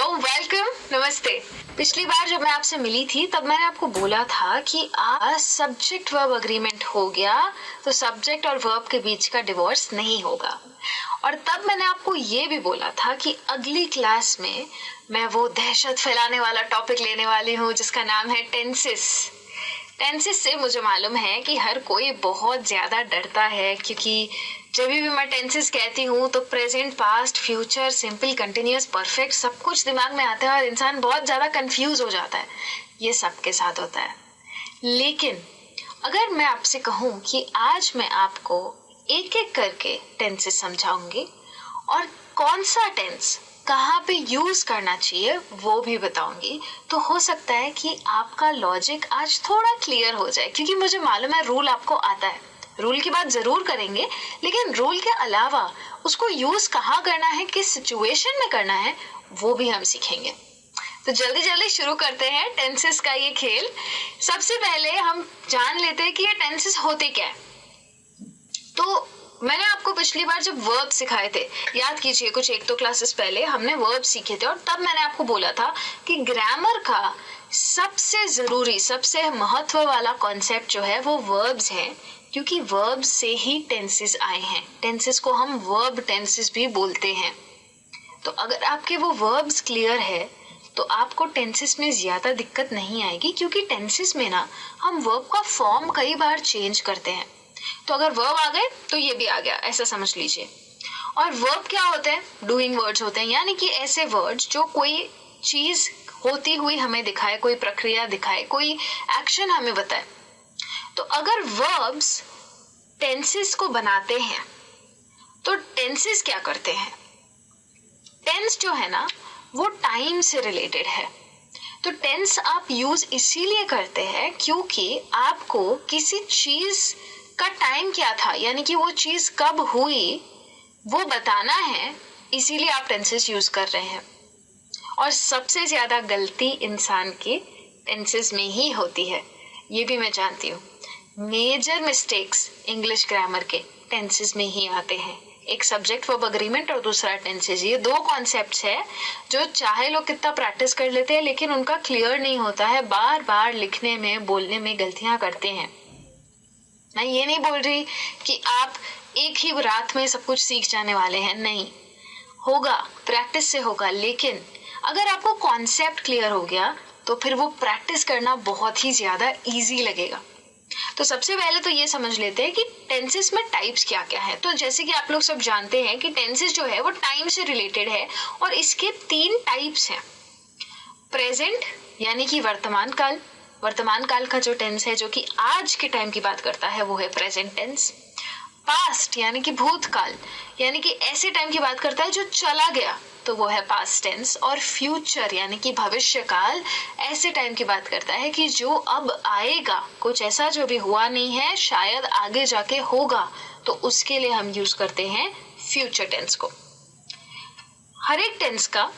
Welcome, नमस्ते। पिछली बार जब मैं आपसे मिली थी तब मैंने आपको बोला था कि आज सब्जेक्ट वर्ब अग्रीमेंट हो गया तो सब्जेक्ट और वर्ब के बीच का डिवोर्स नहीं होगा। और तब मैंने आपको ये भी बोला था कि अगली क्लास में मैं वो दहशत फैलाने वाला टॉपिक लेने वाली हूँ जिसका नाम है टेंसेस। टेंसेस से मुझे मालूम है कि हर कोई बहुत ज्यादा डरता है, क्योंकि जब भी मैं टेंसेस कहती हूँ तो present, past, future, simple, continuous, perfect सब कुछ दिमाग में आता है और इंसान बहुत ज्यादा कंफ्यूज हो जाता है। ये सबके साथ होता है। लेकिन अगर मैं आपसे कहूँ कि आज मैं आपको एक एक करके टेंसेस समझाऊंगी और कौन सा टेंस कहाँ पे यूज करना चाहिए वो भी बताऊंगी, तो हो सकता है कि आपका लॉजिक आज थोड़ा क्लियर हो जाए, क्योंकि मुझे मालूम है रूल आपको आता है। रूल की बात जरूर करेंगे, लेकिन रूल के अलावा उसको यूज कहाँ करना है, किस सिचुएशन में करना है, वो भी हम सीखेंगे। तो जल्दी जल्दी शुरू करते हैं टेंसेस का ये खेल। सबसे पहले हम जान लेते हैं कि ये टेंसेस होते क्या है। तो मैंने आपको पिछली बार जब वर्ब सिखाए थे, याद कीजिए, कुछ एक दो क्लासेस पहले हमने वर्ब सीखे थे और तब मैंने आपको बोला था कि ग्रामर का सबसे जरूरी, सबसे महत्व वाला कॉन्सेप्ट जो है वो वर्ब्स हैं, क्योंकि वर्ब से ही टेंसेस आए हैं। टेंसेस को हम वर्ब टेंसेस भी बोलते हैं। तो अगर आपके वो वर्ब्स क्लियर है तो आपको टेंसेस में ज्यादा दिक्कत नहीं आएगी, क्योंकि टेंसेस में ना हम वर्ब का फॉर्म कई बार चेंज करते हैं। तो अगर वर्ब आ गए तो ये भी आ गया, ऐसा समझ लीजिए। और वर्ब क्या होते हैं? डूइंग वर्ड्स होते हैं, यानी कि ऐसे वर्ड्स जो कोई चीज होती हुई हमें दिखाए, कोई प्रक्रिया दिखाए, कोई एक्शन हमें बताए। तो अगर वर्ब्स टेंसेस को बनाते हैं तो टेंसेस क्या करते हैं? टेंस जो है ना वो टाइम से रिलेटेड है। तो टेंस आप यूज इसीलिए करते हैं क्योंकि आपको किसी चीज का टाइम क्या था, यानी कि वो चीज कब हुई, वो बताना है, इसीलिए आप टेंसेस यूज कर रहे हैं। और सबसे ज्यादा गलती इंसान की टेंसेस में ही होती है, ये भी मैं जानती हूँ। मेजर मिस्टेक्स इंग्लिश ग्रामर के टेंसेस में ही आते हैं। एक सब्जेक्ट वर्ब अग्रीमेंट और दूसरा टेंसेस, ये दो कॉन्सेप्ट्स है जो चाहे लोग कितना प्रैक्टिस कर लेते हैं लेकिन उनका क्लियर नहीं होता है। बार बार लिखने में, बोलने में गलतियां करते हैं। मैं ये नहीं बोल रही कि आप एक ही रात में सब कुछ सीख जाने वाले हैं, नहीं, होगा, प्रैक्टिस से होगा। लेकिन अगर आपको कॉन्सेप्ट क्लियर हो गया तो फिर वो प्रैक्टिस करना बहुत ही ज्यादा इजी लगेगा। तो सबसे पहले तो ये समझ लेते हैं कि टेंसेस में टाइप्स क्या क्या है। तो जैसे कि आप लोग सब जानते हैं कि टेंसेस जो है वो टाइम से रिलेटेड है और इसके 3 टाइप्स हैं। प्रेजेंट यानी कि वर्तमान काल, वर्तमान काल का जो टेंस है जो कि आज के टाइम की बात करता है वो है प्रेजेंट टेंस। पास्ट यानी कि भूतकाल, यानी कि ऐसे टाइम की बात करता है जो चला गया, तो वो है पास्ट टेंस। और फ्यूचर यानी कि भविष्य काल, ऐसे टाइम की बात करता है कि जो अब आएगा, कुछ ऐसा जो भी हुआ नहीं है, शायद आगे जाके होगा, तो उसके लिए हम यूज करते हैं फ्यूचर टेंस को। हर एक टेंस का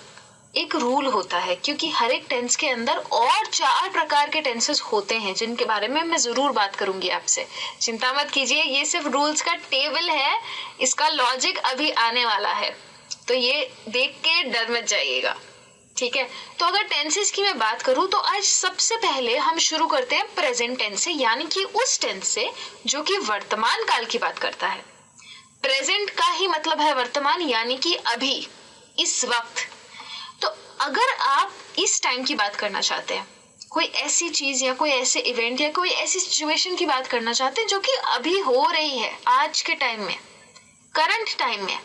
एक रूल होता है, क्योंकि हर एक टेंस के अंदर और 4 प्रकार के टेंसेस होते हैं जिनके बारे में मैं जरूर बात करूंगी आपसे। चिंता मत कीजिए, ये सिर्फ रूल्स का टेबल है, इसका लॉजिक अभी आने वाला है, तो ये देख के डर मत जाइएगा, ठीक है। तो अगर टेंसेस की मैं बात करूं तो आज सबसे पहले हम शुरू करते हैं प्रेजेंट टेंस से, यानी कि उस टेंस से जो कि वर्तमान काल की बात करता है। प्रेजेंट का ही मतलब है वर्तमान, यानी कि अभी, इस वक्त। तो अगर आप इस टाइम की बात करना चाहते हैं, कोई ऐसी चीज या कोई ऐसे इवेंट या कोई ऐसी सिचुएशन की बात करना चाहते हैं जो कि अभी हो रही है, आज के टाइम में, करंट टाइम में,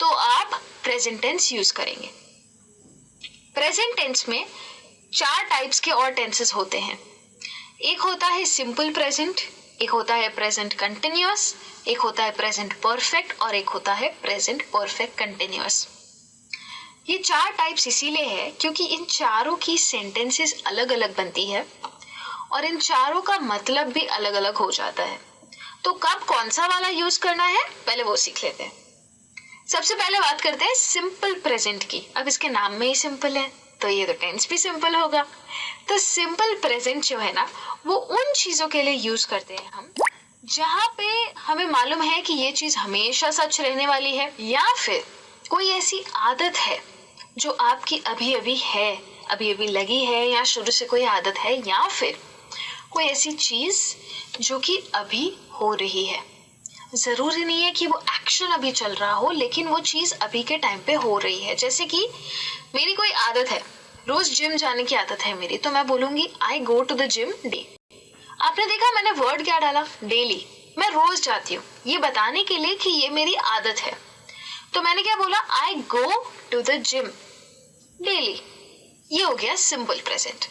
तो आप प्रेजेंट टेंस यूज करेंगे। प्रेजेंट टेंस में 4 टाइप्स के और टेंसेस होते हैं। एक होता है सिंपल प्रेजेंट, एक होता है प्रेजेंट कंटिन्यूअस, एक होता है प्रेजेंट परफेक्ट और एक होता है प्रेजेंट परफेक्ट कंटिन्यूअस। ये 4 टाइप्स इसीलिए है क्योंकि इन चारों की सेंटेंसेस अलग अलग बनती है और इन चारों का मतलब भी अलग अलग हो जाता है। तो कब कौन सा वाला यूज करना है, पहले वो सीख लेते हैं। सबसे पहले बात करते हैं सिंपल प्रेजेंट की। अब इसके नाम में ही सिंपल है तो ये तो टेंस भी सिंपल होगा। तो सिंपल प्रेजेंट जो है ना वो उन चीजों के लिए यूज करते हैं हम जहां पे हमें मालूम है कि ये चीज हमेशा सच रहने वाली है, या फिर कोई ऐसी आदत है जो आपकी अभी अभी है, अभी अभी लगी है, या शुरू से कोई आदत है, या फिर कोई ऐसी चीज जो कि अभी हो रही है। जरूरी नहीं है कि वो एक्शन अभी चल रहा हो, लेकिन वो चीज अभी के टाइम पे हो रही है। जैसे कि मेरी कोई आदत है, रोज जिम जाने की आदत है मेरी, तो मैं बोलूंगी I go to the gym day. आपने देखा मैंने वर्ड क्या डाला, डेली। मैं रोज जाती हूँ, ये बताने के लिए कि ये मेरी आदत है। तो मैंने क्या बोला, I go to the gym daily. ये हो गया सिंपल प्रेजेंट।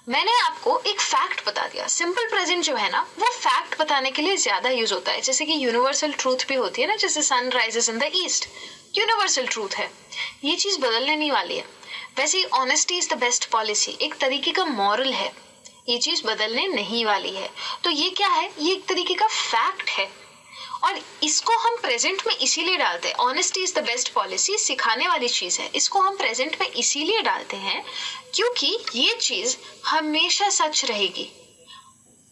मैंने आपको एक फैक्ट बता दिया। सिंपल प्रेजेंट जो है ना, वो फैक्ट बताने के लिए ज्यादा यूज होता है। जैसे कि यूनिवर्सल ट्रूथ भी होती है ना, जैसे sun rises in the east, universal truth है, ये चीज बदलने नहीं वाली है। वैसे ही honesty is the best policy, एक तरीके का मॉरल है, ये चीज बदलने नहीं वाली है। तो ये क्या है, ये एक तरीके का फैक्ट है, और इसको हम प्रेजेंट में इसीलिए डालते हैं। Honesty is the best policy सिखाने वाली चीज है, इसको हम प्रेजेंट में इसीलिए डालते हैं क्योंकि ये चीज हमेशा सच रहेगी।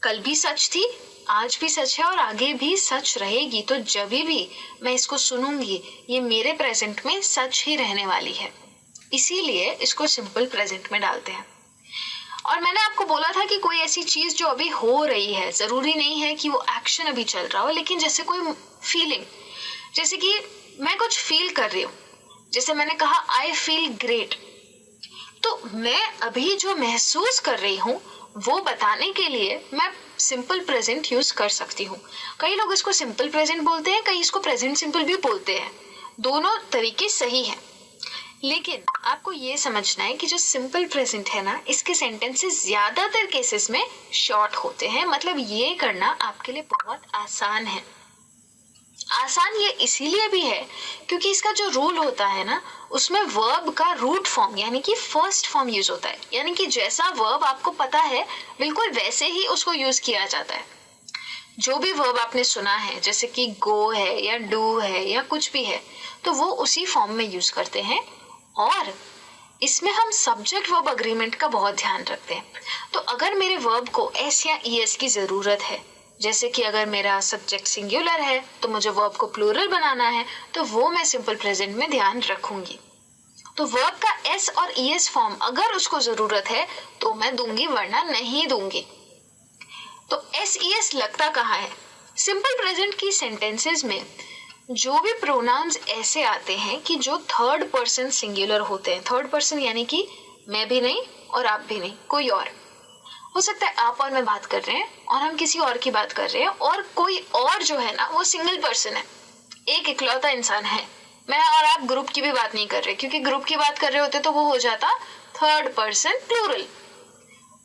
कल भी सच थी, आज भी सच है, और आगे भी सच रहेगी। तो जब भी मैं इसको सुनूंगी, ये मेरे प्रेजेंट में सच ही रहने वाली है, इसीलिए इसको सिंपल प्रेजेंट में डालते हैं। और मैंने आपको बोला था कि कोई ऐसी चीज जो अभी हो रही है, जरूरी नहीं है कि वो एक्शन अभी चल रहा हो, लेकिन जैसे कोई फीलिंग, जैसे कि मैं कुछ फील कर रही हूँ, जैसे मैंने कहा आई फील ग्रेट, तो मैं अभी जो महसूस कर रही हूँ वो बताने के लिए मैं सिंपल प्रेजेंट यूज कर सकती हूँ। कई लोग इसको सिंपल प्रेजेंट बोलते हैं, कई इसको प्रेजेंट सिंपल भी बोलते हैं, दोनों तरीके सही हैं। लेकिन आपको ये समझना है कि जो सिंपल प्रेजेंट है ना, इसके सेंटेंसेस ज्यादातर केसेस में शॉर्ट होते हैं। मतलब ये करना आपके लिए बहुत आसान है। आसान ये इसीलिए भी है क्योंकि इसका जो रूल होता है ना, उसमें वर्ब का रूट फॉर्म यानी कि फर्स्ट फॉर्म यूज होता है। यानी कि जैसा वर्ब आपको पता है बिल्कुल वैसे ही उसको यूज किया जाता है। जो भी वर्ब आपने सुना है, जैसे कि गो है या डू है या कुछ भी है, तो वो उसी फॉर्म में यूज करते हैं। और इसमें हम सब्जेक्ट वर्ब अग्रीमेंट का बहुत ध्यान रखते हैं। तो अगर मेरे वर्ब को एस या ईएस की जरूरत है, जैसे कि अगर मेरा सब्जेक्ट सिंगुलर है तो मुझे वर्ब को प्लूरल बनाना है, तो वो मैं सिंपल प्रेजेंट में ध्यान रखूंगी। तो वर्ब का एस और ईएस फॉर्म अगर उसको जरूरत है तो मैं दूंगी, वरना नहीं दूंगी। तो एस ईएस लगता कहाँ है? सिंपल प्रेजेंट की सेंटेंसेस में जो भी प्रोनाउंस ऐसे आते हैं कि जो थर्ड पर्सन सिंगुलर होते हैं। थर्ड पर्सन यानी कि मैं भी नहीं और आप भी नहीं, कोई और हो सकता है। आप और मैं बात कर रहे हैं और हम किसी और की बात कर रहे हैं, और कोई और जो है ना वो सिंगल पर्सन है, एक इकलौता इंसान है। मैं और आप ग्रुप की भी बात नहीं कर रहे, क्योंकि ग्रुप की बात कर रहे होते तो वो हो जाता थर्ड पर्सन प्लूरल।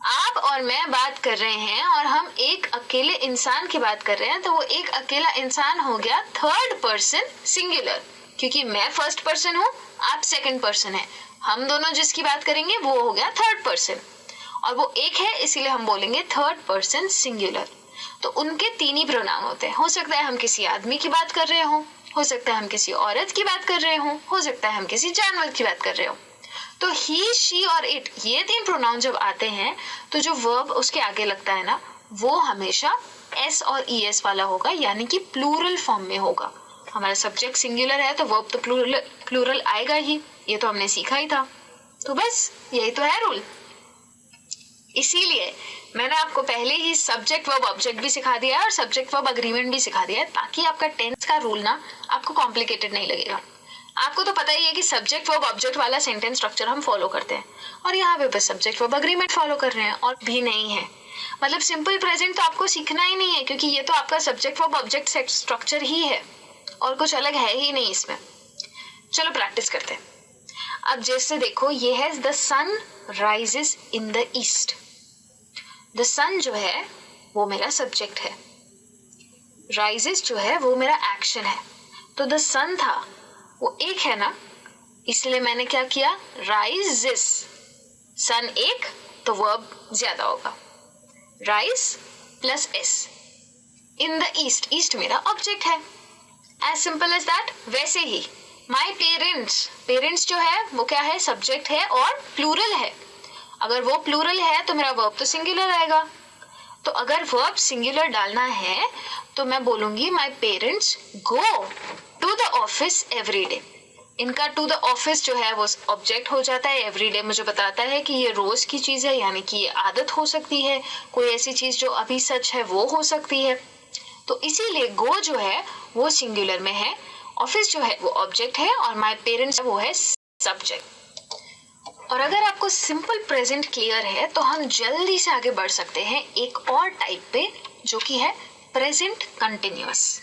आप और मैं बात कर रहे हैं और हम एक अकेले इंसान की बात कर रहे हैं, तो वो एक अकेला इंसान हो गया थर्ड पर्सन सिंगुलर, क्योंकि मैं फर्स्ट पर्सन हूँ, आप सेकंड पर्सन है। हम दोनों जिसकी बात करेंगे वो हो गया थर्ड पर्सन, और वो एक है, इसीलिए हम बोलेंगे थर्ड पर्सन सिंगुलर। तो उनके तीन ही प्रोनाउन होते हैं। हो सकता है हम किसी आदमी की बात कर रहे हो सकता है हम किसी औरत की बात कर रहे हो सकता है हम किसी जानवर की बात कर रहे हो। तो ही, शी और इट, ये तीन प्रोनाउन जब आते हैं तो जो वर्ब उसके आगे लगता है ना, वो हमेशा एस और ईएस वाला होगा, यानी कि प्लूरल फॉर्म में होगा। हमारा सब्जेक्ट सिंगुलर है तो वर्ब तो प्लूरल आएगा ही, ये तो हमने सीखा ही था। तो बस यही तो है रूल। इसीलिए मैंने आपको पहले ही सब्जेक्ट वर्ब ऑब्जेक्ट भी सिखा दिया है और सब्जेक्ट वर्ब अग्रीमेंट भी सिखा दिया है, ताकि आपका टेंस का रूल ना आपको कॉम्प्लिकेटेड नहीं लगेगा। आपको तो पता ही है कि सब्जेक्ट वर्ब ऑब्जेक्ट वाला सेंटेंस स्ट्रक्चर हम फॉलो करते हैं, और यहाँ पे बस सब्जेक्ट वर्ब अग्रीमेंट फॉलो कर रहे हैं, और भी नहीं है। मतलब सिंपल प्रेजेंट तो आपको सीखना ही नहीं है, क्योंकि ये तो आपका सब्जेक्ट वर्ब ऑब्जेक्ट स्ट्रक्चर ही है, और कुछ अलग है ही नहीं इसमें। चलो प्रैक्टिस करते हैं। अब जैसे देखो, ये है the sun rises in the east. The sun जो है वो मेरा सब्जेक्ट है, राइजेस जो है वो मेरा एक्शन है। तो द सन था, वो एक है ना, इसलिए मैंने क्या किया, राइजेस। सन एक तो वर्ब ज्यादा होगा, rise plus S. In the east, east मेरा ऑब्जेक्ट है, एज सिंपल एज दैट। वैसे ही माई पेरेंट्स, पेरेंट्स जो है वो क्या है, सब्जेक्ट है और प्लूरल है। अगर वो प्लूरल है तो मेरा वर्ब तो सिंगुलर आएगा। तो अगर वर्ब सिंगुलर डालना है तो मैं बोलूंगी my parents go to the office every day. इनका टू द ऑफिस जो है वो ऑब्जेक्ट हो जाता है। एवरीडे मुझे बताता है कि ये रोज की चीज है, यानी कि ये आदत हो सकती है। कोई ऐसी चीज जो अभी सच है वो हो सकती है। तो इसीलिए गो जो है वो सिंगुलर में है, ऑफिस जो है वो ऑब्जेक्ट है और माय पेरेंट्स वो है सब्जेक्ट। और अगर आपको सिंपल प्रेजेंट क्लियर है तो हम जल्दी से आगे बढ़ सकते हैं एक और टाइप पे, जो कि है प्रेजेंट कंटिन्यूअस।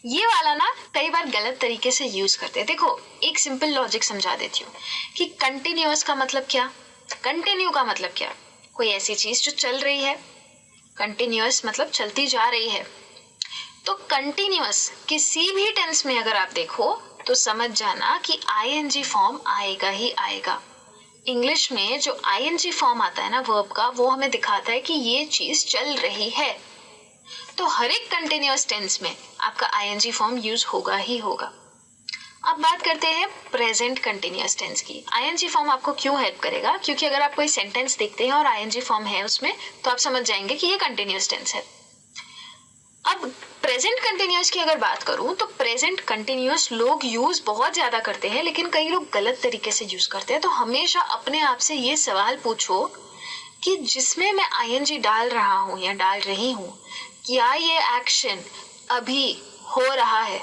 ये वाला ना कई बार गलत तरीके से यूज करते हैं। देखो एक सिंपल लॉजिक समझा देती हूँ कि कंटिन्यूअस का मतलब क्या, कंटिन्यू का मतलब क्या, कोई ऐसी चीज जो चल रही है। कंटिन्यूअस मतलब चलती जा रही है। तो कंटिन्यूअस किसी भी टेंस में अगर आप देखो तो समझ जाना कि आईएनजी फॉर्म आएगा ही आएगा। इंग्लिश में जो आईएनजी फॉर्म आता है ना वर्ब का, वो हमें दिखाता है कि ये चीज चल रही है। तो हर एक कंटिन्यूअस टेंस में आपका आईएनजी फॉर्म यूज होगा ही होगा। अब बात करते हैं प्रेजेंट कंटिन्यूअस टेंस की। आईएनजी फॉर्म आपको क्यों हेल्प करेगा, क्योंकि अगर आप कोई सेंटेंस देखते हैं और आईएनजी फॉर्म है उसमें तो आप समझ जाएंगे कि ये कंटिन्यूअस टेंस है। अब प्रेजेंट कंटिन्यूअस की अगर बात करूं तो प्रेजेंट कंटिन्यूअस लोग यूज बहुत ज्यादा करते हैं, लेकिन कई लोग गलत तरीके से यूज करते हैं। तो हमेशा अपने आप से ये सवाल पूछो कि जिसमें मैं आईएनजी डाल रहा हूं या डाल रही हूं, क्या ये एक्शन अभी हो रहा है,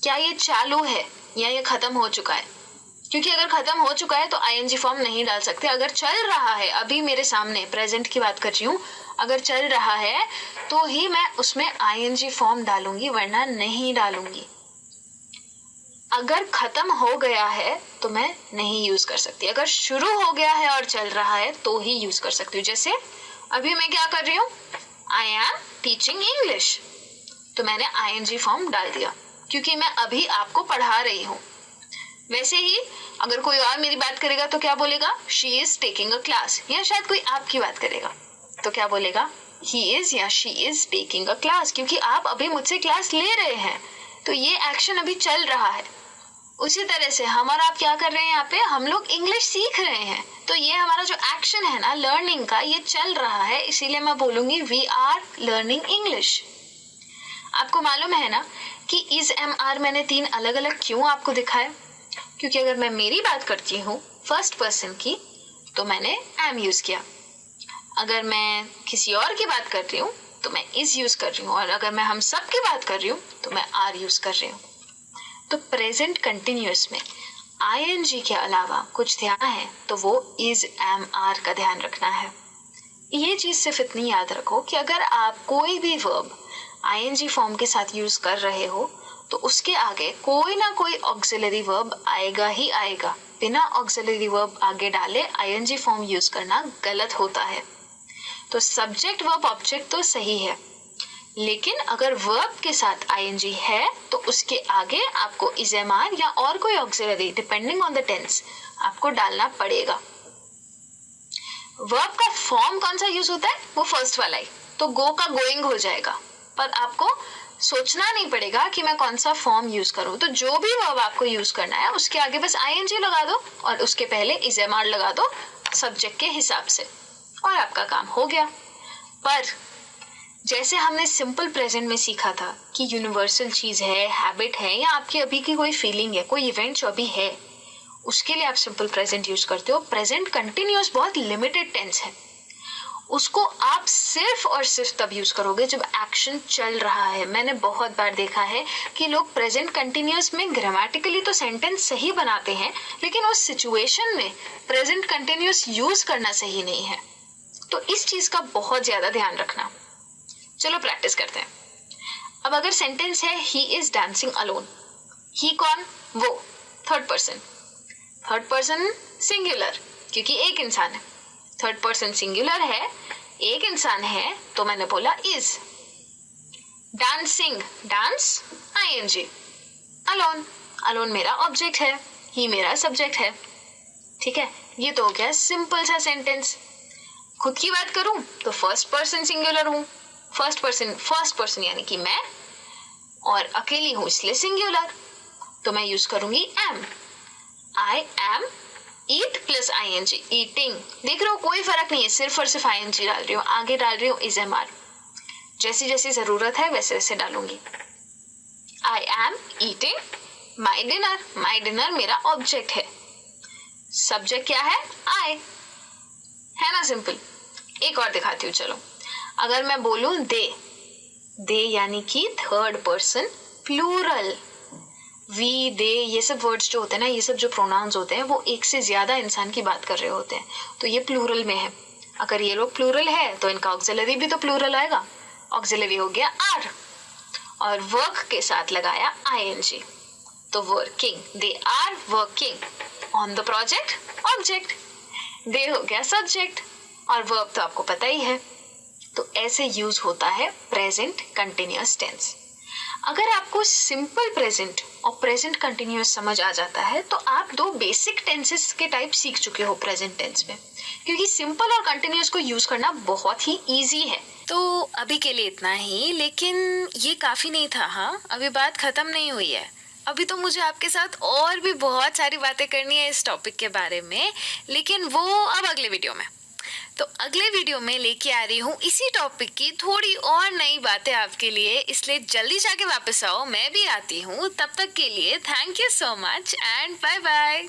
क्या ये चालू है या ये खत्म हो चुका है। क्योंकि अगर खत्म हो चुका है तो आईएनजी फॉर्म नहीं डाल सकते। अगर चल रहा है, अभी मेरे सामने प्रेजेंट की बात कर रही हूँ, अगर चल रहा है तो ही मैं उसमें आईएनजी फॉर्म डालूंगी, वरना नहीं डालूंगी। अगर खत्म हो गया है तो मैं नहीं यूज कर सकती। अगर शुरू हो गया है और चल रहा है तो ही यूज कर सकती हूँ। जैसे अभी मैं क्या कर रही हूँ, आई एम टीचिंग इंग्लिश, तो मैंने आईएनजी फॉर्म डाल दिया क्योंकि मैं अभी आपको पढ़ा रही हूँ। वैसे ही अगर कोई और मेरी बात करेगा तो क्या बोलेगा, she is taking a class, या शायद कोई आपकी बात करेगा तो क्या बोलेगा, ही इज या she is taking a class, क्योंकि आप अभी मुझसे क्लास ले रहे हैं तो ये एक्शन अभी चल रहा है। उसी तरह से हम और आप क्या कर रहे हैं, यहाँ पे हम लोग इंग्लिश सीख रहे हैं, तो ये हमारा जो एक्शन है ना लर्निंग का, ये चल रहा है, इसीलिए मैं बोलूंगी वी आर लर्निंग इंग्लिश। आपको मालूम है ना कि इज एम आर मैंने 3 अलग अलग क्यों आपको दिखाया, क्योंकि अगर मैं मेरी बात करती हूँ फर्स्ट पर्सन की तो मैंने एम यूज किया, अगर मैं किसी और की बात कर रही हूँ तो मैं इज यूज कर रही हूँ, और अगर मैं हम सब की बात कर रही हूँ तो मैं आर यूज कर रही हूँ। तो प्रेजेंट कंटिन्यूअस में आईएनजी के अलावा कुछ ध्यान है तो वो इज एम आर का ध्यान रखना है। ये चीज सिर्फ इतनी याद रखो कि अगर आप कोई भी वर्ब आईएनजी फॉर्म के साथ यूज कर रहे हो तो उसके आगे कोई ना कोई ऑक्सिलरी वर्ब आएगा ही आएगा। बिना ऑक्सिलरी वर्ब आगे डाले आईएनजी फॉर्म यूज करना गलत होता है। तो सब्जेक्ट वर्ब ऑब्जेक्ट तो सही है, लेकिन अगर वर्ब के साथ आईएनजी है तो उसके आगे आपको इजेमार या और कोई auxiliary depending on the tense आपको डालना पड़ेगा। वर्ब का फॉर्म कौन सा यूज होता है, वो फर्स्ट वाला ही, तो गो का गोइंग हो जाएगा, पर आपको सोचना नहीं पड़ेगा कि मैं कौन सा फॉर्म यूज करूं। तो जो भी वर्ब आपको यूज करना है उसके आगे बस आईएनजी लगा दो और उसके पहले इजेमार लगा दो सब्जेक्ट के हिसाब से, और आपका काम हो गया। पर जैसे हमने सिंपल प्रेजेंट में सीखा था कि यूनिवर्सल चीज है, हैबिट है, या आपकी अभी की कोई फीलिंग है, कोई इवेंट जो अभी है, उसके लिए आप सिंपल प्रेजेंट यूज करते हो। प्रेजेंट कंटिन्यूअस बहुत लिमिटेड टेंस है, उसको आप सिर्फ और सिर्फ तब यूज करोगे जब एक्शन चल रहा है। मैंने बहुत बार देखा है कि लोग प्रेजेंट कंटिन्यूअस में ग्रामेटिकली तो सेंटेंस सही बनाते हैं, लेकिन उस सिचुएशन में प्रेजेंट कंटिन्यूअस यूज करना सही नहीं है। तो इस चीज का बहुत ज्यादा ध्यान रखना। चलो प्रैक्टिस करते हैं। अब अगर सेंटेंस है ही इज डांसिंग अलोन, ही कौन, वो third person, third person singular क्योंकि एक इंसान है, थर्ड पर्सन सिंगुलर है, एक इंसान है, तो मैंने बोला is. Dancing dance I N G, alone alone मेरा ऑब्जेक्ट है, ही मेरा सब्जेक्ट है। ठीक है, ये तो हो गया सिंपल सा सेंटेंस। खुद की बात करूं तो फर्स्ट पर्सन सिंगुलर हूं, फर्स्ट पर्सन यानी कि मैं, और अकेली हूं इसलिए सिंगुलर, तो मैं यूज करूंगी am. I am eat plus I N G, eating. देख रहे हो कोई फर्क नहीं है, सिर्फ और सिर्फ आईएनजी डाल रही हूँ, आगे डाल रही हूँ इज एम आर। जैसी जैसी जरूरत है वैसे वैसे डालूंगी। I am eating my dinner मेरा ऑब्जेक्ट है, सब्जेक्ट क्या है? आई, है ना सिंपल। एक और दिखाती हूँ, चलो। अगर मैं बोलूं दे यानी कि थर्ड पर्सन प्लूरल। वी, दे, ये सब वर्ड्स जो होते हैं ना, ये सब जो प्रोनाउंस होते हैं वो एक से ज्यादा इंसान की बात कर रहे होते हैं, तो ये प्लूरल में है। अगर ये लोग प्लूरल है तो इनका ऑक्सिलरी भी तो प्लूरल आएगा। ऑक्सिलरी हो गया आर, और वर्क के साथ लगाया आईएनजी, तो working, they are working on the project, object. They हो गया सब्जेक्ट, और वर्ब तो आपको पता ही है। तो ऐसे यूज होता है प्रेजेंट कंटिन्यूअस टेंस। अगर आपको सिंपल प्रेजेंट और प्रेजेंट कंटिन्यूअस समझ आ जाता है तो आप दो बेसिक टेंसेस के टाइप सीख चुके हो प्रेजेंट टेंस में, क्योंकि सिंपल और कंटिन्यूअस को यूज करना बहुत ही इजी है। तो अभी के लिए इतना ही, लेकिन ये काफी नहीं था। हाँ, अभी बात खत्म नहीं हुई है। अभी तो मुझे आपके साथ और भी बहुत सारी बातें करनी है इस टॉपिक के बारे में, लेकिन वो अब अगले वीडियो में। तो अगले वीडियो में लेके आ रही हूँ इसी टॉपिक की थोड़ी और नई बातें आपके लिए, इसलिए जल्दी जाके वापस आओ, मैं भी आती हूँ। तब तक के लिए thank you so much and bye bye.